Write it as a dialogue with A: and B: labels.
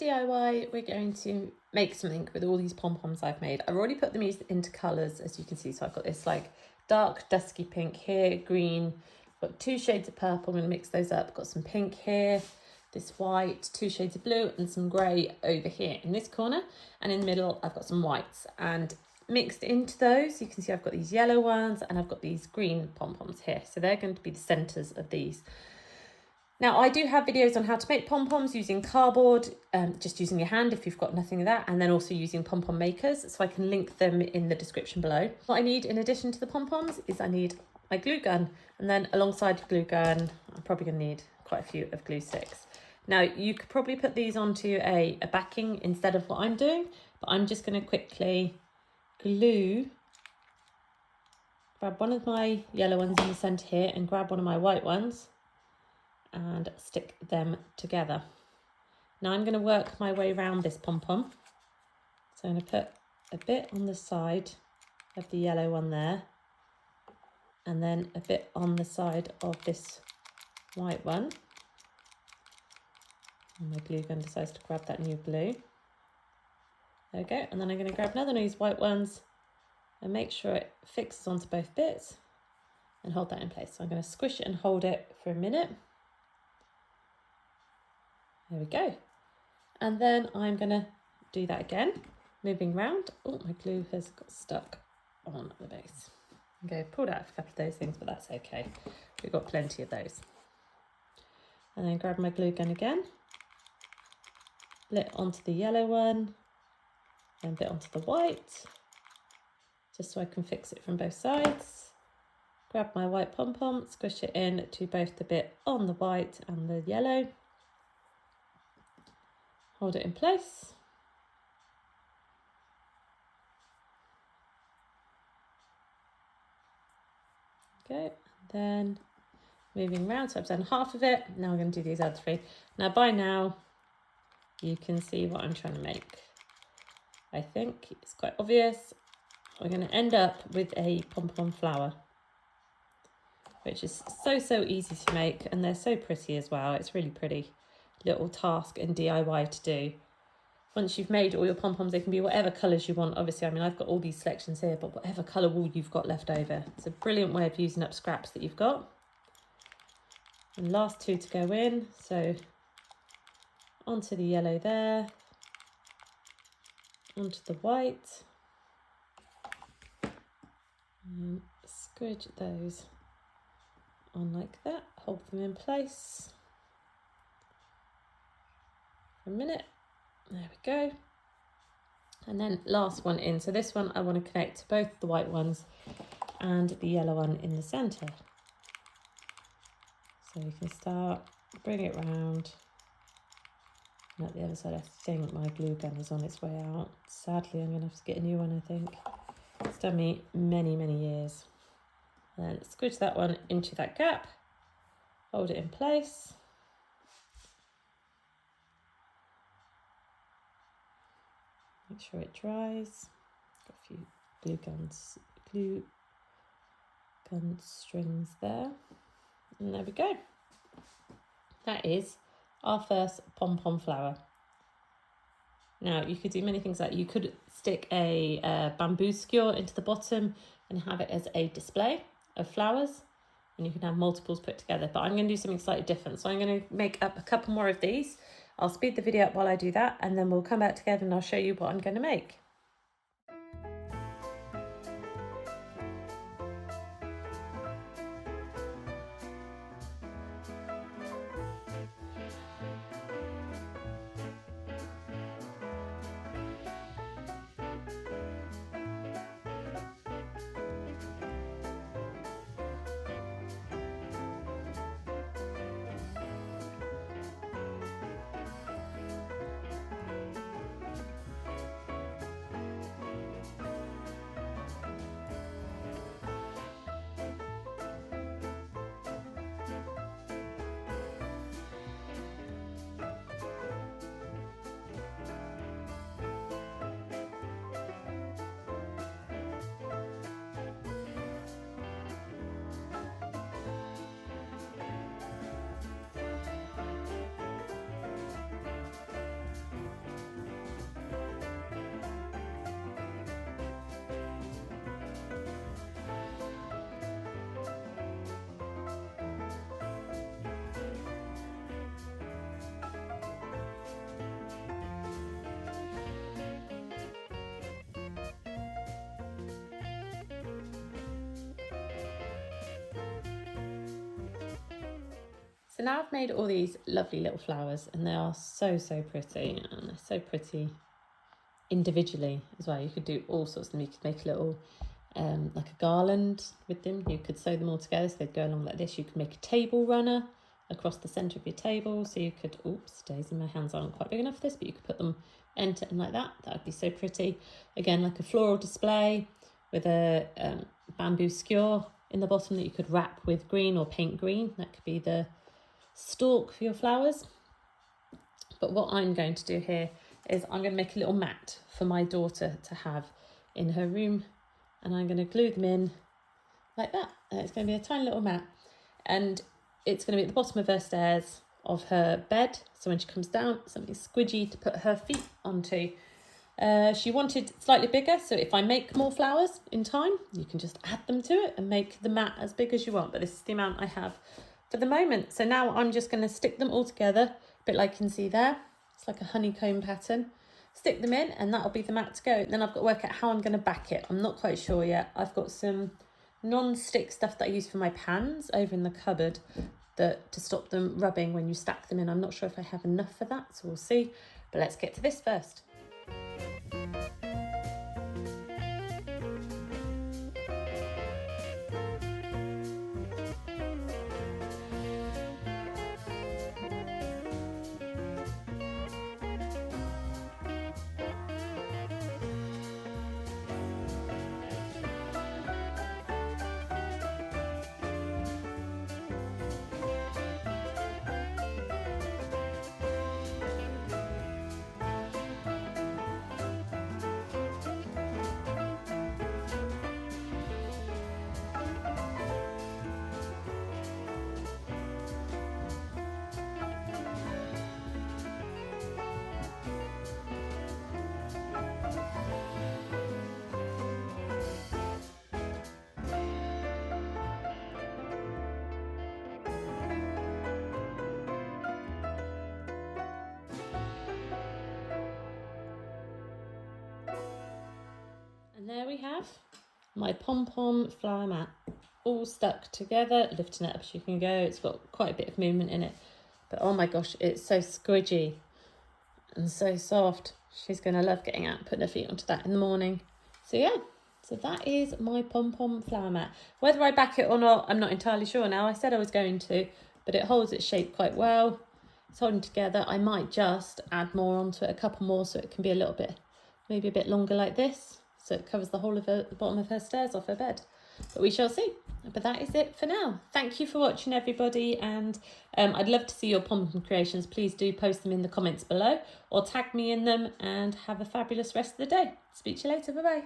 A: DIY, we're going to make something with all these pom-poms I've made. I've already put them into colours, as you can see. So I've got this like dark dusky pink here, green, I've got 2 shades of purple. I'm going to mix those up. I've got some pink here, this white, 2 shades of blue, and some grey over here in this corner. And in the middle, I've got some whites. And mixed into those, you can see I've got these yellow ones and I've got these green pom-poms here. So they're going to be the centres of these. Now, I do have videos on how to make pom-poms using cardboard, just using your hand if you've got nothing of that, and then also using pom-pom makers, so I can link them in the description below. What I need in addition to the pom-poms is I need my glue gun, and then alongside the glue gun, I'm probably going to need quite a few of glue sticks. Now, you could probably put these onto a backing instead of what I'm doing, but I'm just going to quickly grab one of my yellow ones in the centre here and grab one of my white ones and stick them together. Now I'm going to work my way around this pom-pom. So I'm going to put a bit on the side of the yellow one there, and then a bit on the side of this white one. And my glue gun decides to grab that new blue. There we go. And then I'm going to grab another one of these white ones and make sure it fixes onto both bits and hold that in place. So I'm going to squish it and hold it for a minute. There we go. And then I'm going to do that again, moving round. Oh, my glue has got stuck on the base. Okay, pulled out a couple of those things, but that's okay. We've got plenty of those. And then grab my glue gun again, bit onto the yellow one, and a bit onto the white, just so I can fix it from both sides. Grab my white pom-pom, squish it in to both the bit on the white and the yellow. Hold it in place. Okay, then moving around, so I've done half of it. Now I'm going to do these other 3. Now by now, you can see what I'm trying to make. I think it's quite obvious. We're going to end up with a pom-pom flower, which is so easy to make, and they're so pretty as well. It's really pretty little task and DIY to do. Once you've made all your pom-poms, they can be whatever colours you want. Obviously, I mean, I've got all these selections here, but whatever colour wool you've got left over. It's a brilliant way of using up scraps that you've got. And last 2 to go in. So onto the yellow there, onto the white. And squidge those on like that. Hold them in place for a minute. There we go. And then last one in. So this one I want to connect to both the white ones and the yellow one in the centre. So you can start, bring it round. And at the other side, I think my glue gun is on its way out. Sadly, I'm going to have to get a new one, I think. It's done me many years. And then squidge that one into that gap. Hold it in place. Make sure it dries. Got a few glue gun strings there. And there we go. That is our first pom-pom flower. Now, you could do many things like you could stick a bamboo skewer into the bottom and have it as a display of flowers, and you can have multiples put together. But I'm going to do something slightly different. So I'm going to make up a couple more of these. I'll speed the video up while I do that, and then we'll come back together and I'll show you what I'm going to make. So now I've made all these lovely little flowers, and they are so pretty, and they're so pretty individually as well. You could do all sorts of them. You could make a little like a garland with them. You could sew them all together so they'd go along like this. You could make a table runner across the centre of your table, so you could, oops, Daisy, my hands aren't quite big enough for this, but you could put them end to end like that. That would be so pretty. Again, like a floral display with a bamboo skewer in the bottom that you could wrap with green or paint green. That could be the stalk for your flowers. But what I'm going to do here is I'm going to make a little mat for my daughter to have in her room, and I'm going to glue them in like that. And it's going to be a tiny little mat, and it's going to be at the bottom of her stairs of her bed, so when she comes down, something squidgy to put her feet onto. She wanted slightly bigger, so if I make more flowers in time, you can just add them to it and make the mat as big as you want, but this is the amount I have for the moment. So now I'm just going to stick them all together, a bit like you can see there. It's like a honeycomb pattern. Stick them in, and that'll be the mat to go. Then I've got to work out how I'm going to back it. I'm not quite sure yet. I've got some non-stick stuff that I use for my pans over in the cupboard to stop them rubbing when you stack them in. I'm not sure if I have enough for that, so we'll see. But let's get to this first. And there we have my pom-pom flower mat, all stuck together, lifting it up as you can go. It's got quite a bit of movement in it, but oh my gosh, it's so squidgy and so soft. She's going to love getting out and putting her feet onto that in the morning. So yeah, so that is my pom-pom flower mat. Whether I back it or not, I'm not entirely sure now. I said I was going to, but it holds its shape quite well. It's holding together. I might just add more onto it, a couple more, so it can be a little bit, maybe a bit longer like this, so it covers the whole of the bottom of her stairs off her bed. But we shall see. But that is it for now. Thank you for watching, everybody, and I'd love to see your pom-pom creations. Please do post them in the comments below or tag me in them, and have a fabulous rest of the day. Speak to you later. Bye bye.